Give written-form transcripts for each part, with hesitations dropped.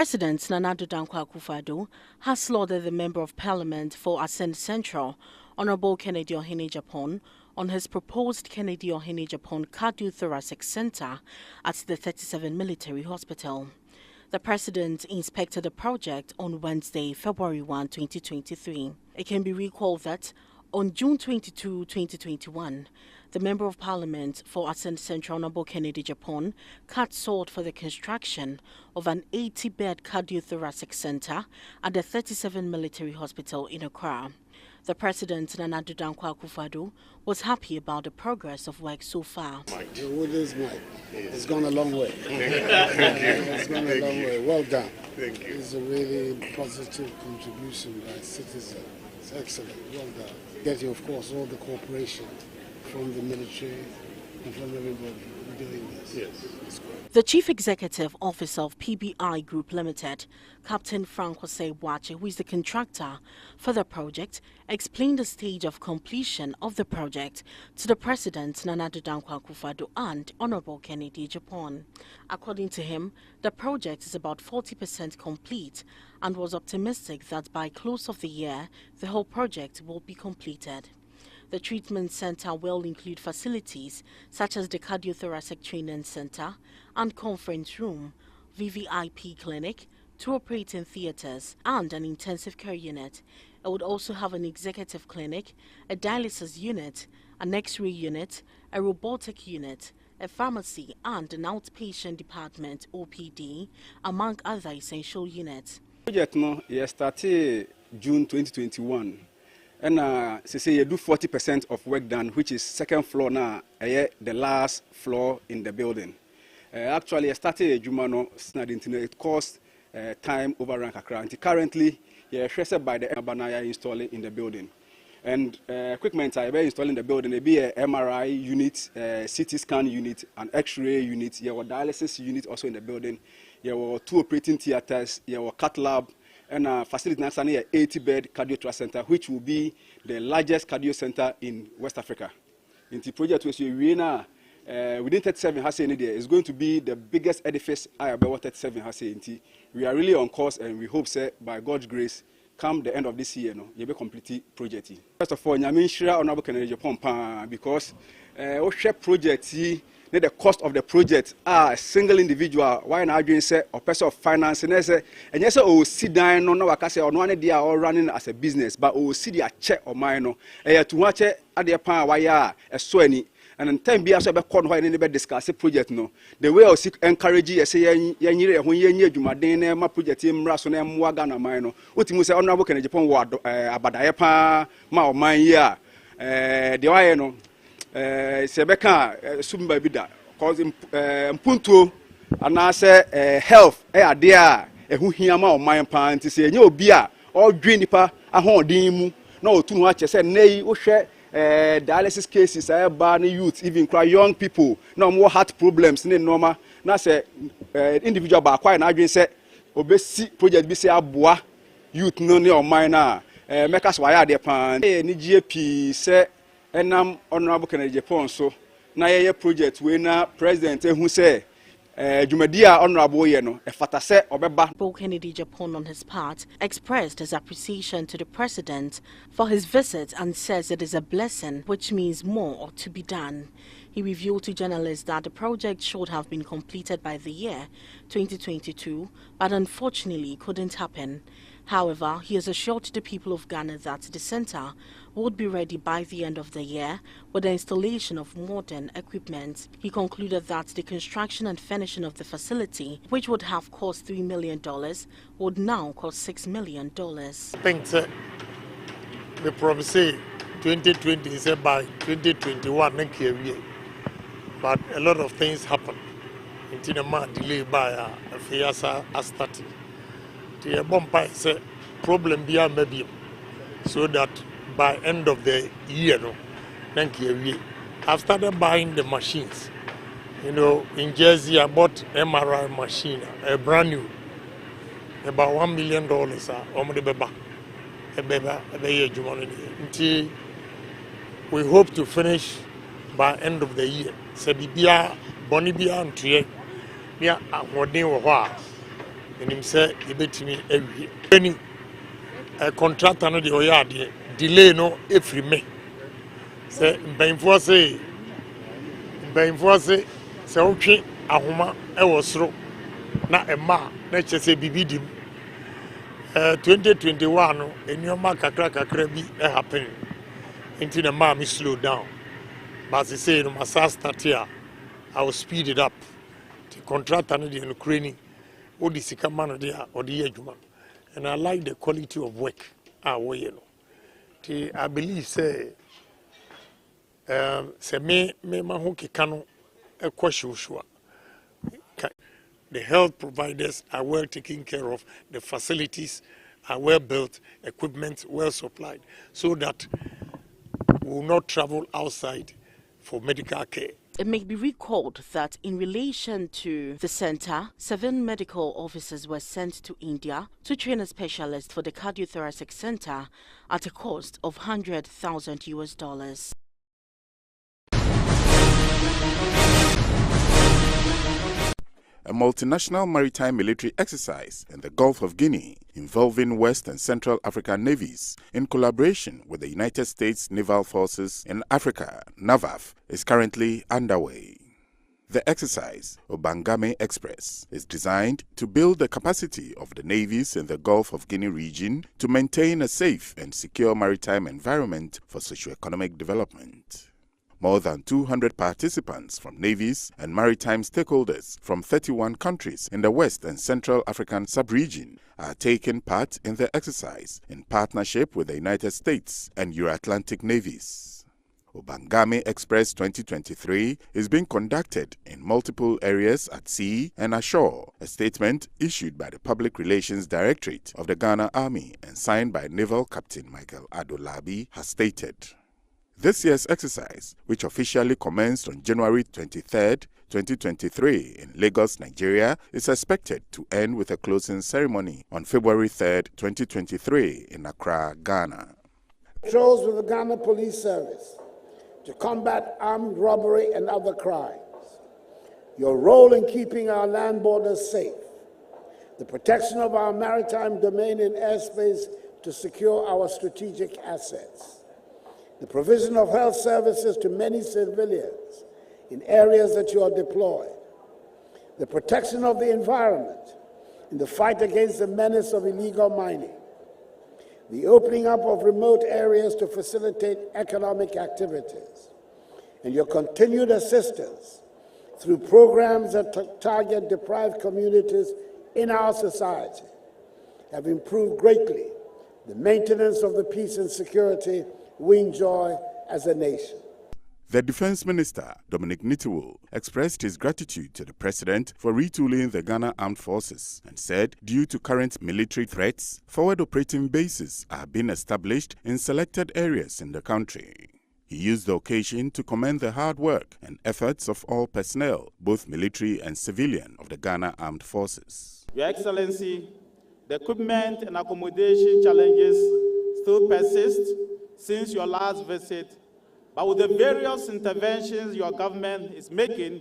President akufo-addo has lauded the Member of Parliament for Ascent Central, Honorable Kencity Agyapong, on his proposed Kencity Agyapong Cardiothoracic Center at the 37 Military Hospital. The President inspected the project on Wednesday, February 1, 2023. It can be recalled that on June 22, 2021, the Member of Parliament for Ascent Central, Honorable Kencity Agyapong, sought for the construction of an 80-bed cardiothoracic center at the 37 Military Hospital in Accra. The President, akufo-addo, was happy about the progress of work so far. The wood is Mike. It's gone a long way. It's gone a long way. Well done. Thank you. It's a really positive contribution by citizens. It's excellent. Well done. Getting, of course, all the cooperation from the military and from everybody doing this. Yes. It's great. The Chief Executive Officer of PBI Group Limited, Captain Frank Jose Wache, who is the contractor for the project, explained the stage of completion of the project to the President, akufo-addo, and Honorable Kencity Agyapong. According to him, the project is about 40% complete and was optimistic that by close of the year, the whole project will be completed. The treatment center will include facilities such as the Cardiothoracic Training Center and Conference Room, VVIP Clinic, 2 operating theaters, and an intensive care unit. It would also have an executive clinic, a dialysis unit, an X-ray unit, a robotic unit, a pharmacy, and an outpatient department (OPD), among other essential units. The project started June 2021. And say you do 40% of work done, which is second floor now, the last floor in the building. Actually, I started Jumano, it cost time overrun Accra. Currently, stressed by the Banaya installing in the building. And equipment I be installing in the building, there be a MRI unit, CT scan unit, an X-ray unit, dialysis unit also in the building. There were 2 operating theaters, there were cath lab, and facility next an 80-bed cardiothoracic center, which will be the largest cardio center in West Africa. In the project within 37 has it's going to be the biggest edifice I ever 37 has. We are really on course, and we hope by God's grace, come the end of this year, you'll be completely project. First of all, Nyaminsira Honorable Kencity Agyapong, because our project. The cost of the project a single individual why na adwin say or person of finance and say and yes o sit down no waka say ono ane dia all running as a business but o see dia check or mine no e to ho che ade pa why a so ani and time bia so be call no any be discuss project no the way o seek encourage yes yanyire ho yanyi adwumaden na ma project mra so na emwa ga na mine no otimu say Honorable Kencity Agyapong wo abadaye pa ma o man yi a de why no Sebeka Sumba Bida, cause Mpunto, and I say health, dear, a who hiama or my pan to say, no beer, or drinipa, a home dimu, no too much. I said, nay, or share dialysis cases, I ban youth, even cry young people, no more heart problems, no normal. Now say individual by quite an argument said, obesity project be say aboa youth no near minor, make us wire their pan, NGP say. And Honorable Kencity Agyapong so na ye project we na president who say Jumadia honorable ye no e fata se obeba. Kencity Agyapong on his part expressed his appreciation to the president for his visit and says it is a blessing which means more to be done. He revealed to journalists that the project should have been completed by the year 2022 but unfortunately couldn't happen. However, he has assured the people of Ghana that the center would be ready by the end of the year with the installation of modern equipment. He concluded that the construction and finishing of the facility, which would have cost $3 million, would now cost $6 million. I think the promise 2020 is by 2021 next year, but a lot of things happen. Until the man delayed by a few started. The bumper is a problem beyond maybe so that by end of the year, I've started buying the machines. You know, in Jersey, I bought MRI machine, a brand new, about $1 million. We hope to finish by end of the year. Sebibia, Bonibia, and Trie, near Modin and him say he bet me every a contractor no the oyade delay no every me say mbɛnfoɔ say sɛ wotwe ahoma ɛwɔ soro na ɛma na kyɛ sɛ bibi dim 2021 no enyioma kakra bi happen into the ma me slow down but they say no masa start here I will speed it up the contractor no the crane o di sika man there or the adwuma and I like the quality of work you know I believe say me ma ho keka no ekɔ the health providers are well taken care of, the facilities are well built, equipment well supplied, so that we will not travel outside for medical care. It may be recalled that in relation to the center, 7 medical officers were sent to India to train a specialist for the cardiothoracic center at a cost of $100,000. A multinational maritime military exercise in the Gulf of Guinea involving West and Central African navies in collaboration with the United States Naval Forces in Africa, NAVAF, is currently underway. The exercise, Obangame Express, is designed to build the capacity of the navies in the Gulf of Guinea region to maintain a safe and secure maritime environment for socio-economic development. More than 200 participants from navies and maritime stakeholders from 31 countries in the West and Central African sub-region are taking part in the exercise in partnership with the United States and Euro-Atlantic navies. Obangame Express 2023 is being conducted in multiple areas at sea and ashore, a statement issued by the Public Relations Directorate of the Ghana Army and signed by Naval Captain Michael Adolabi, has stated. This year's exercise, which officially commenced on January 23, 2023 in Lagos, Nigeria, is expected to end with a closing ceremony on February 3, 2023 in Accra, Ghana. Patrols with the Ghana Police Service to combat armed robbery and other crimes. Your role in keeping our land borders safe. The protection of our maritime domain and airspace to secure our strategic assets. The provision of health services to many civilians in areas that you are deployed. The protection of the environment in the fight against the menace of illegal mining. The opening up of remote areas to facilitate economic activities. And your continued assistance through programs that target deprived communities in our society have improved greatly the maintenance of the peace and security we enjoy as a nation. The Defense Minister, Dominic Nitiwul, expressed his gratitude to the President for retooling the Ghana Armed Forces and said due to current military threats, forward operating bases are being established in selected areas in the country. He used the occasion to commend the hard work and efforts of all personnel, both military and civilian, of the Ghana Armed Forces. Your Excellency, the equipment and accommodation challenges still persist since your last visit, but with the various interventions your government is making,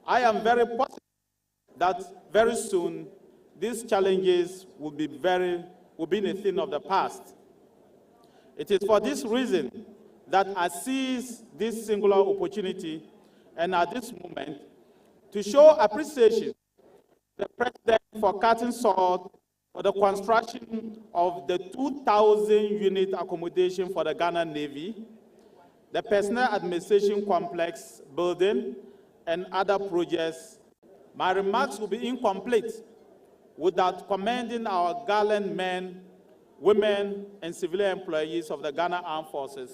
I am very positive that very soon these challenges will be a thing of the past. It is for this reason that I seize this singular opportunity and at this moment to show appreciation to the President for cutting short for the construction of the 2,000-unit accommodation for the Ghana Navy, the Personnel Administration Complex building, and other projects. My remarks will be incomplete without commending our gallant men, women, and civilian employees of the Ghana Armed Forces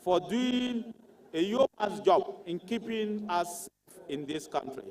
for doing a yeoman's job in keeping us safe in this country.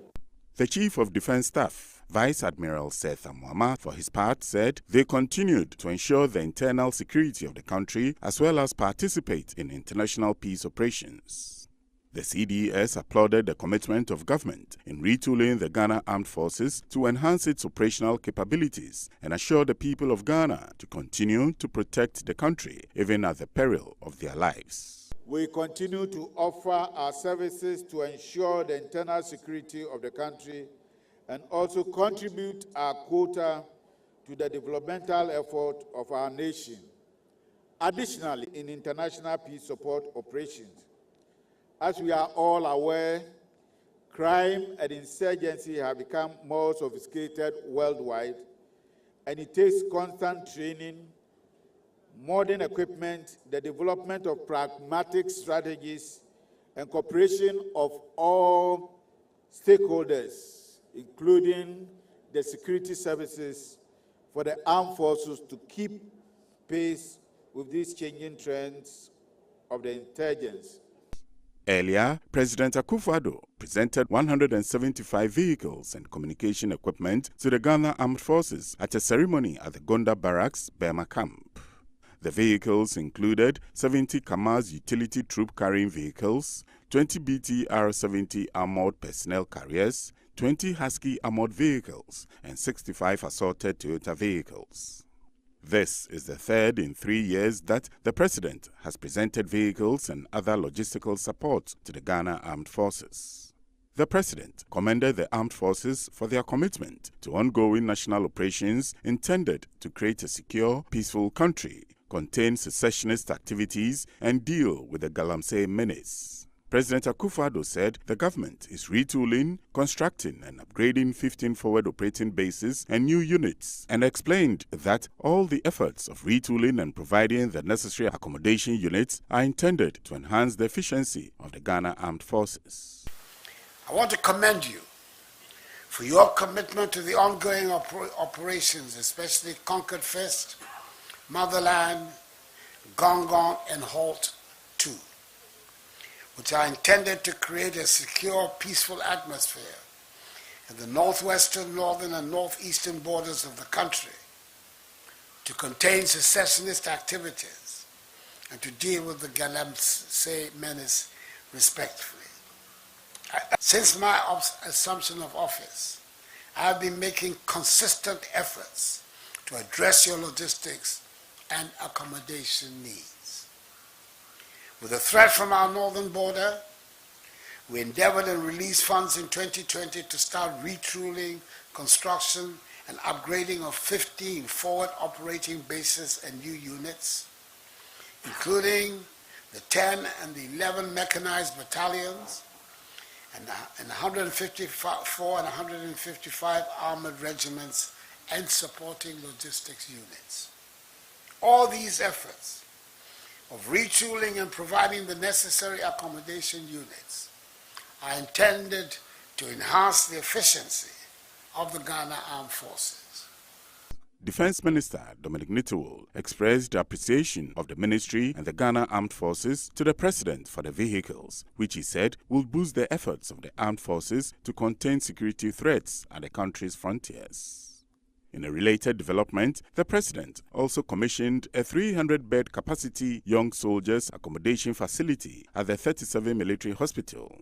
The Chief of Defense Staff, Vice Admiral Seth Amuama, for his part, said they continued to ensure the internal security of the country as well as participate in international peace operations. The CDS applauded the commitment of government in retooling the Ghana Armed Forces to enhance its operational capabilities and assure the people of Ghana to continue to protect the country even at the peril of their lives. We continue to offer our services to ensure the internal security of the country and also contribute our quota to the developmental effort of our nation. Additionally, in international peace support operations, as we are all aware, crime and insurgency have become more sophisticated worldwide, and it takes constant training, modern equipment, the development of pragmatic strategies, and cooperation of all stakeholders, including the security services, for the armed forces to keep pace with these changing trends of the intelligence. Earlier, President Akufo-Addo presented 175 vehicles and communication equipment to the Ghana Armed Forces at a ceremony at the Gonda Barracks, Burma Camp. The vehicles included 70 Kamaz utility troop-carrying vehicles, 20 BTR-70 armored personnel carriers, 20 Husky armored vehicles, and 65 assorted Toyota vehicles. This is the third in 3 years that the President has presented vehicles and other logistical support to the Ghana Armed Forces. The President commended the Armed Forces for their commitment to ongoing national operations intended to create a secure, peaceful country, contain secessionist activities, and deal with the Galamsey menace. President Akufo-Addo said the government is retooling, constructing and upgrading 15 forward operating bases and new units, and explained that all the efforts of retooling and providing the necessary accommodation units are intended to enhance the efficiency of the Ghana Armed Forces. I want to commend you for your commitment to the ongoing operations, especially Conquered First, Motherland, Gong Gong, and Halt 2. Which are intended to create a secure, peaceful atmosphere in the northwestern, northern, and northeastern borders of the country, to contain secessionist activities, and to deal with the Galamsey menace respectfully. Since my assumption of office, I have been making consistent efforts to address your logistics and accommodation needs. With the threat from our northern border, we endeavored and released funds in 2020 to start retooling, construction, and upgrading of 15 forward operating bases and new units, including the 10 and the 11 mechanized battalions, and 154 and 155 armored regiments and supporting logistics units. All these efforts of retooling and providing the necessary accommodation units are intended to enhance the efficiency of the Ghana Armed Forces. Defense Minister Dominic Nitowell expressed appreciation of the ministry and the Ghana Armed Forces to the President for the vehicles, which he said will boost the efforts of the armed forces to contain security threats at the country's frontiers. In a related development, the President also commissioned a 300-bed capacity young soldiers accommodation facility at the 37 Military Hospital.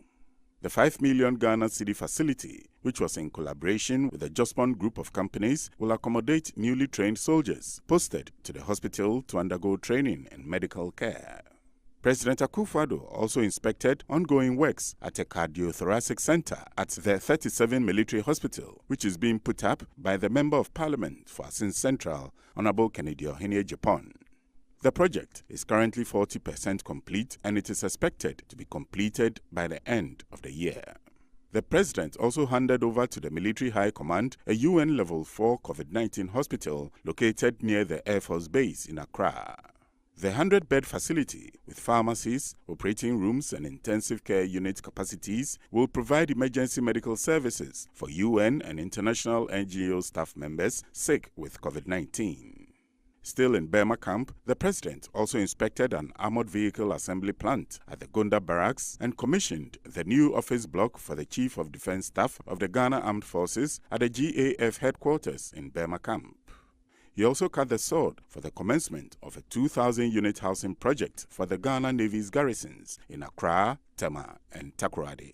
The 5 million Ghana cedi facility, which was in collaboration with the Agyapong group of companies, will accommodate newly trained soldiers posted to the hospital to undergo training and medical care. President Akufo-Addo also inspected ongoing works at a cardiothoracic center at the 37 Military Hospital, which is being put up by the Member of Parliament for Asin Central, Honorable Kennedy Agyapong. The project is currently 40% complete, and it is expected to be completed by the end of the year. The President also handed over to the Military High Command a UN Level 4 COVID-19 hospital located near the Air Force Base in Accra. The 100-bed facility, with pharmacies, operating rooms, and intensive care unit capacities, will provide emergency medical services for UN and international NGO staff members sick with COVID-19. Still in Burma Camp, the President also inspected an armored vehicle assembly plant at the Gonda Barracks and commissioned the new office block for the Chief of Defense Staff of the Ghana Armed Forces at the GAF headquarters in Burma Camp. He also cut the sword for the commencement of a 2,000-unit housing project for the Ghana Navy's garrisons in Accra, Tema, and Takoradi.